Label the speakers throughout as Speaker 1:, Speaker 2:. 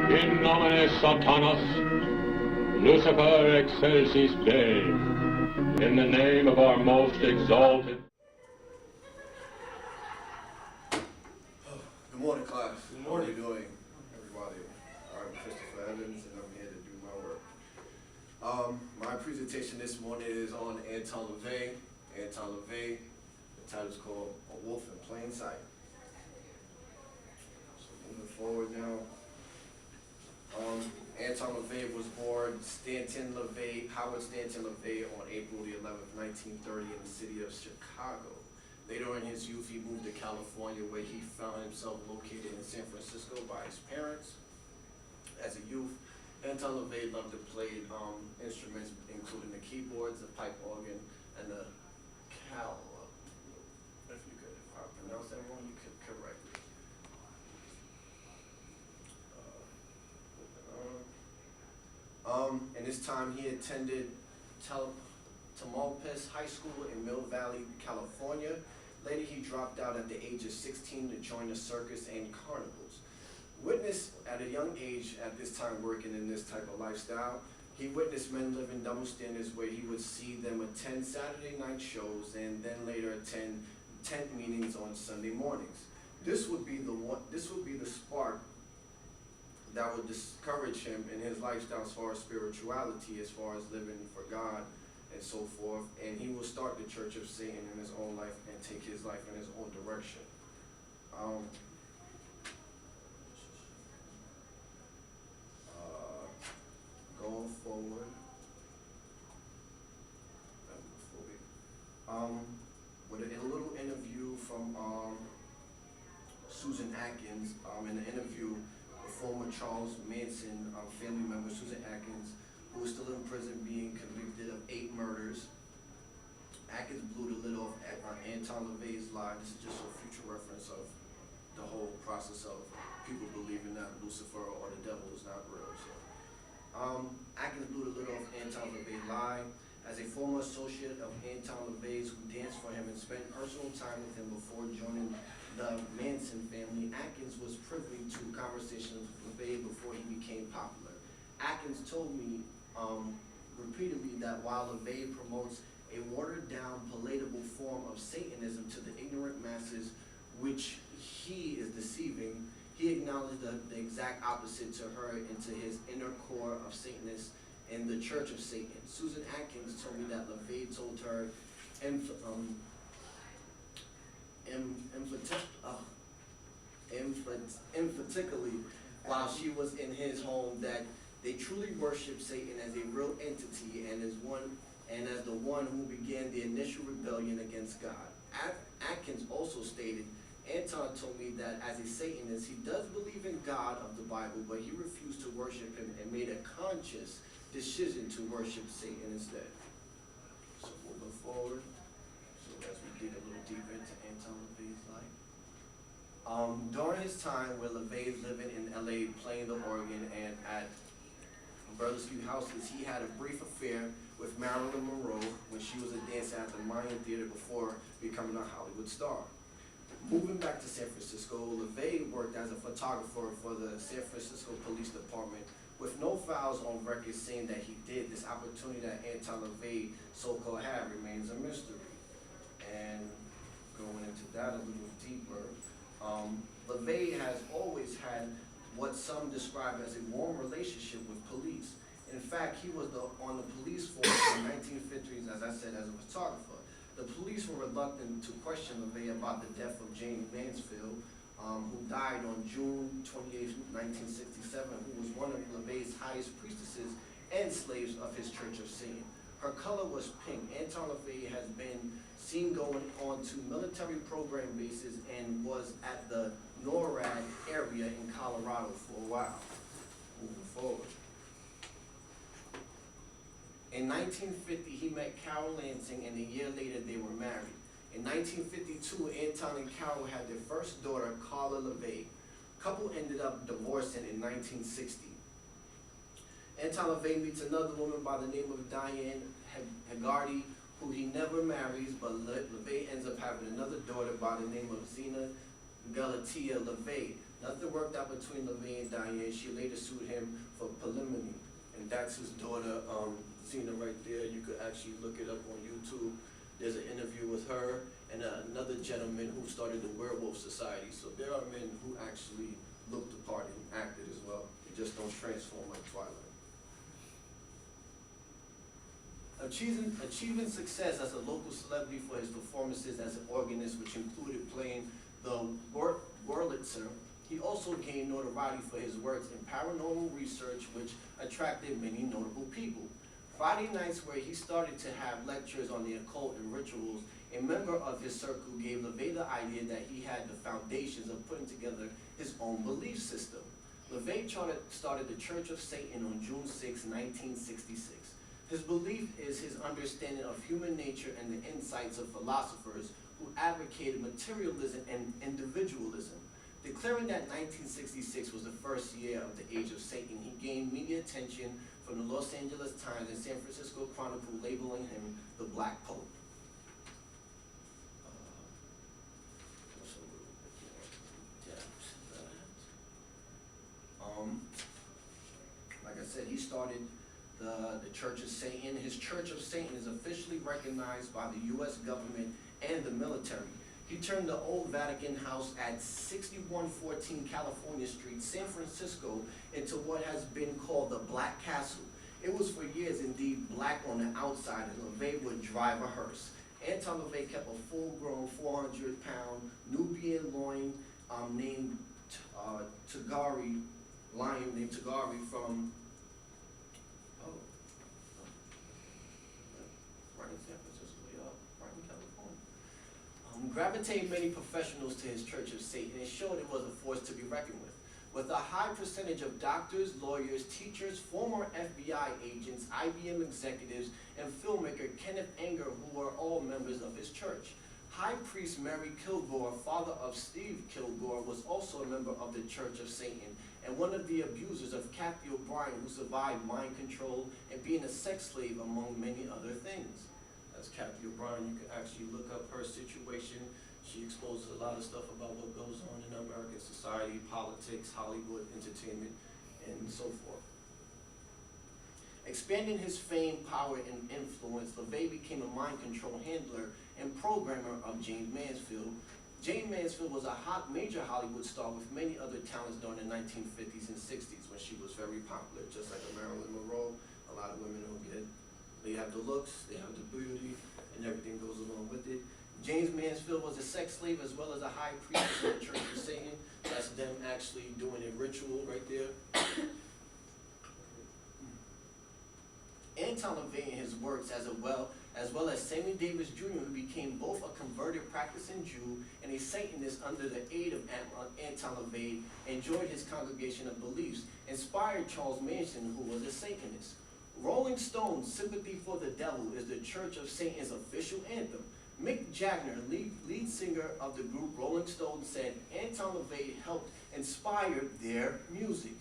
Speaker 1: In nomine Satanist, Lucifer excelsis Dei, in the name of our most exalted.
Speaker 2: Good morning, class. Good morning. How are you doing, everybody? I'm Christopher Evans, and I'm here to do my work. My presentation this morning is on Anton LaVey. Anton LaVey, the title is called A Wolf in Plain Sight. So moving forward now. Anton LaVey was born Howard Stanton LaVey on April the 11th, 1930 in the city of Chicago. Later in his youth, he moved to California, where he found himself located in San Francisco by his parents. As a youth, Anton LaVey loved to play instruments, including the keyboards, the pipe organ, and the if I pronounce that wrong, you could correct me. In this time, he attended Tamalpais High School in Mill Valley, California. Later, he dropped out at the age of 16 to join a circus and carnivals. Witnessed at a young age, at this time working in this type of lifestyle, he witnessed men living double standards, where he would see them attend Saturday night shows and then later attend tent meetings on Sunday mornings. This would be the spark that would discourage him in his lifestyle as far as spirituality, as far as living for God and so forth. And he will start the Church of Satan in his own life and take his life in his own direction. Going forward, with a little interview from Susan Atkins. In the interview, the former Charles Manson family member, Susan Atkins, who is still in prison being convicted of 8 murders. Atkins blew the lid off Anton LaVey's lie. This is just a future reference of the whole process of people believing that Lucifer or the devil is not real. So, Atkins blew the lid off Anton LaVey's lie. As a former associate of Anton LaVey's, who danced for him and spent personal time with him before joining the Manson family, Atkins was privy to conversations with LaVey before he became popular. Atkins told me repeatedly that while LaVey promotes a watered-down, palatable form of Satanism to the ignorant masses, which he is deceiving, he acknowledged the exact opposite to her into his inner core of Satanists in the Church of Satan. Susan Atkins told me that LaVey told her emphatically while she was in his home that they truly worship Satan as a real entity and as the one who began the initial rebellion against God. Atkins also stated, Anton told me that as a Satanist, he does believe in God of the Bible, but he refused to worship him and made a conscious decision to worship Satan instead. So moving forward, so as we dig a little deeper into Anton LaVey's life. During his time where LaVey is living in LA playing the organ and at Brothers Few Houses, he had a brief affair with Marilyn Monroe when she was a dancer at the Mayan Theater before becoming a Hollywood star. Moving back to San Francisco, LaVey worked as a photographer for the San Francisco Police Department with no files on record saying that he did. This opportunity that Anton LaVey so-called had remains a mystery. And going into that a little deeper, LaVey has always had what some describe as a warm relationship with police. In fact, he was on the police force in the 1950s, as I said, as a photographer. The police were reluctant to question LaVey about the death of Jane Mansfield, who died on June 28, 1967, who was one of LaVey's highest priestesses and slaves of his Church of Satan. Her color was pink. Anton LaVey has been seen going on to military program bases and was at the NORAD area in Colorado for a while. Moving forward. In 1950, he met Carol Lansing, and a year later they were married. In 1952, Anton and Carol had their first daughter, Carla LaVey. The couple ended up divorcing in 1960. Anton LaVey meets another woman by the name of Diane Hegarty, who he never marries, but LaVey ends up having another daughter by the name of Zena Galatea LaVey. Nothing worked out between LaVey and Diane. She later sued him for polygamy, and that's his daughter, Zena, right there. You could actually look it up on YouTube. There's an interview with her and another gentleman who started the Werewolf Society. So there are men who actually looked the part and acted as well. They just don't transform like Twilight. Achieving success as a local celebrity for his performances as an organist, which included playing the Wurlitzer. He also gained notoriety for his works in paranormal research, which attracted many notable people. Friday nights, where he started to have lectures on the occult and rituals, a member of his circle gave LaVey the idea that he had the foundations of putting together his own belief system. Levain Charter started the Church of Satan on June 6, 1966. His belief is his understanding of human nature and the insights of philosophers who advocated materialism and individualism. Declaring that 1966 was the first year of the Age of Satan, he gained media attention from the Los Angeles Times and San Francisco Chronicle, labeling him the Black Pope. Like I said, he started the Church of Satan. His Church of Satan is officially recognized by the U.S. government and the military. He turned the old Vatican House at 6114 California Street, San Francisco, into what has been called the Black Castle. It was for years indeed black on the outside, and LaVey would drive a hearse. Anton LaVey kept a full-grown 400-pound Nubian lion named Tagari from gravitated many professionals to his Church of Satan and showed it was a force to be reckoned with. With a high percentage of doctors, lawyers, teachers, former FBI agents, IBM executives, and filmmaker Kenneth Anger, who were all members of his church. High priest Mary Kilgore, father of Steve Kilgore, was also a member of the Church of Satan and one of the abusers of Kathy O'Brien, who survived mind control and being a sex slave, among many other things. That's Kathy O'Brien. You can actually look up her situation. She exposes a lot of stuff about what goes on in American society, politics, Hollywood, entertainment, and so forth. Expanding his fame, power, and influence, LaVey became a mind control handler and programmer of Jane Mansfield. Jane Mansfield was a major Hollywood star with many other talents during the 1950s and 60s when she was very popular, just like Marilyn Monroe. A lot of women don't get it. They have the looks, they have the beauty, and everything goes along with it. James Mansfield was a sex slave as well as a high priest in the Church of Satan. That's them actually doing a ritual right there. Anton LaVey and his works as well as Sammy Davis Jr., who became both a converted practicing Jew and a Satanist under the aid of Anton LaVey, enjoyed his congregation of beliefs, inspired Charles Manson, who was a Satanist. Rolling Stone's Sympathy for the Devil is the Church of Satan's official anthem. Mick Jagger, lead singer of the group Rolling Stone, said Anton LaVey helped inspire their music.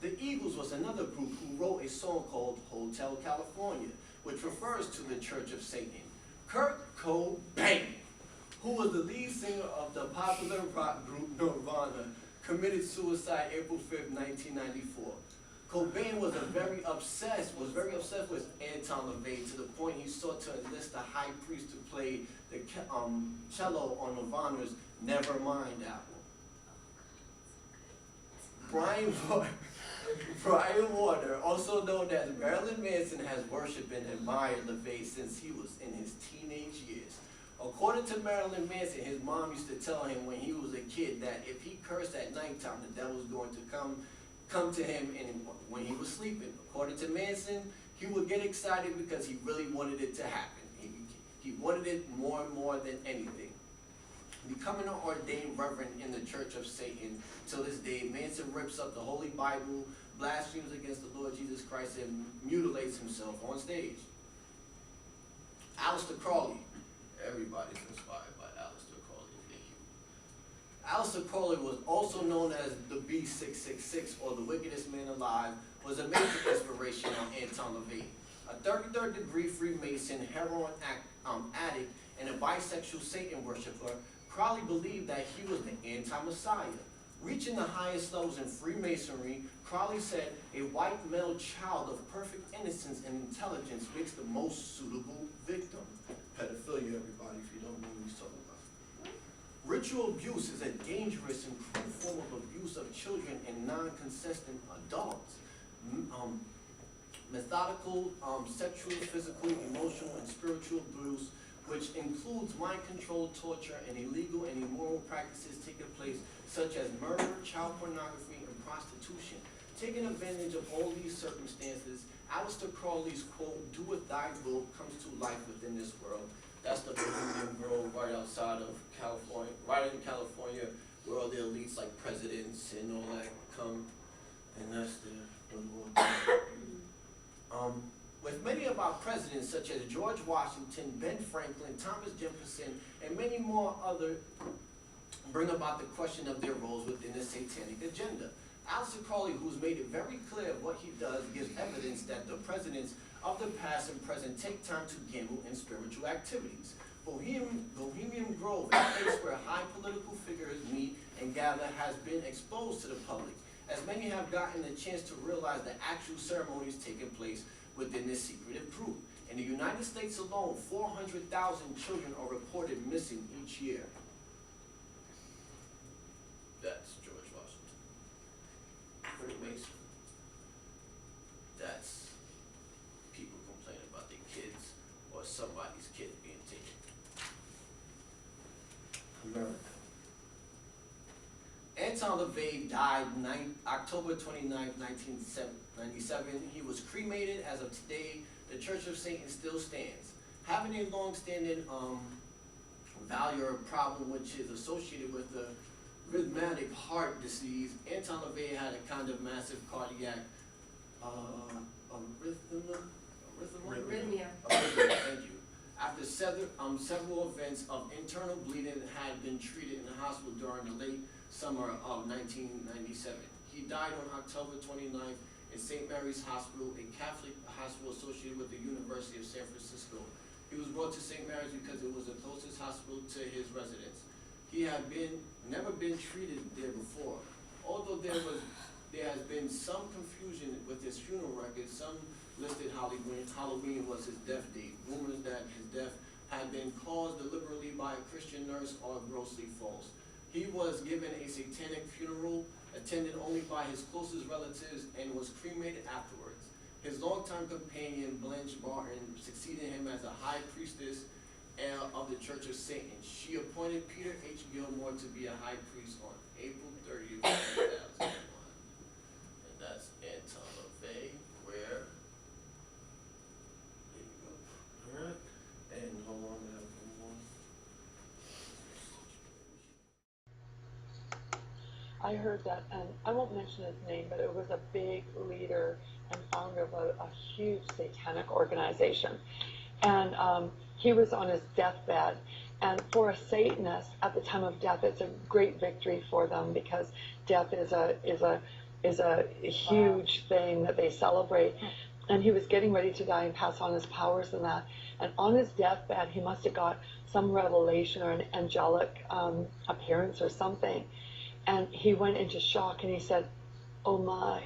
Speaker 2: The Eagles was another group who wrote a song called Hotel California, which refers to the Church of Satan. Kurt Cobain, who was the lead singer of the popular rock group Nirvana, committed suicide April 5th, 1994. Cobain was very obsessed with Anton LaVey to the point he sought to enlist the high priest to play the cello on Nirvana's Nevermind album. Brian Warner, also known as Marilyn Manson, has worshipped and admired LaVey since he was in his teenage years. According to Marilyn Manson, his mom used to tell him when he was a kid that if he cursed at nighttime, the devil was going to come to him and when he was sleeping. According to Manson, he would get excited because he really wanted it to happen. He wanted it more and more than anything. Becoming an ordained reverend in the Church of Satan, till this day, Manson rips up the Holy Bible, blasphemes against the Lord Jesus Christ, and mutilates himself on stage. Aleister Crowley. Everybody's inspired by Aleister Crowley. Aleister Crowley was also known as the B666, or the wickedest man alive, was a major inspiration on Anton LaVey. A 33rd degree Freemason, heroin addict, and a bisexual Satan worshiper, Crowley believed that he was the anti-Messiah. Reaching the highest levels in Freemasonry, Crowley said, a white male child of perfect innocence and intelligence makes the most suitable victim. Pedophilia, everybody, if you don't know what he's talking about. Ritual abuse is a dangerous and cruel form of abuse of children and non-consenting adults. Methodical, sexual, physical, emotional, and spiritual abuse, which includes mind control, torture, and illegal and immoral practices taking place, such as murder, child pornography, and prostitution. Taking advantage of all these circumstances, Aleister Crowley's quote, "Do what thy will," comes to life within this world. That's the Bohemian Grove right outside of California, right in California, where all the elites like presidents and all that come, and that's the with many of our presidents, such as George Washington, Ben Franklin, Thomas Jefferson, and many more others, bring about the question of their roles within the satanic agenda. Aleister Crowley, who's made it very clear what he does, gives evidence that the presidents of the past and present take time to gamble in spiritual activities. Bohemian Grove, a place where high political figures meet and gather, has been exposed to the public, as many have gotten the chance to realize the actual ceremonies taking place within this secretive group. In the United States alone, 400,000 children are reported missing each year. That's George Washington. Freemason. That's people complaining about their kids or somebody's kid being taken. America. Anton LaVey died October 29, 1997. He was cremated. As of today, the Church of Satan still stands. Having a long-standing value or problem which is associated with the rheumatic heart disease, Anton LaVey had a kind of massive cardiac
Speaker 3: Arrhythmia.
Speaker 2: Thank you. After several events of internal bleeding had been treated in the hospital during the late summer of 1997. He died on October 29th in St. Mary's Hospital, a Catholic hospital associated with the University of San Francisco. He was brought to St. Mary's because it was the closest hospital to his residence. He had never been treated there before. Although there has been some confusion with his funeral records, some listed Halloween was his death date. Rumors that his death had been caused deliberately by a Christian nurse are grossly false. He was given a satanic funeral, attended only by his closest relatives, and was cremated afterwards. His longtime companion, Blanche Barton, succeeded him as a high priestess of the Church of Satan. She appointed Peter H. Gilmore to be a high priest on April 30th, 2001. And that's Anton LaVey, where, there you go. All right. And hold on, I have one more.
Speaker 4: I heard that, and I won't mention his name, but it was a big leader and founder of a huge satanic organization. And he was on his deathbed. And for a Satanist, at the time of death, it's a great victory for them, because death is a huge thing that they celebrate. And he was getting ready to die and pass on his powers and that. And on his deathbed, he must have got some revelation or an angelic appearance or something. And he went into shock and he said, oh my,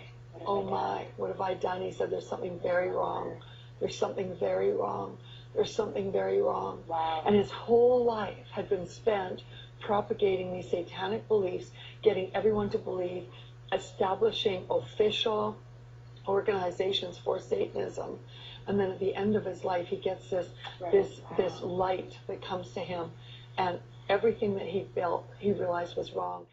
Speaker 4: what have I done? He said, there's something very wrong. There's something very wrong. There's something very wrong.
Speaker 3: Wow.
Speaker 4: And his whole life had been spent propagating these satanic beliefs, getting everyone to believe, establishing official organizations for Satanism. And then at the end of his life, he gets this light that comes to him, and everything that he built, he realized was wrong.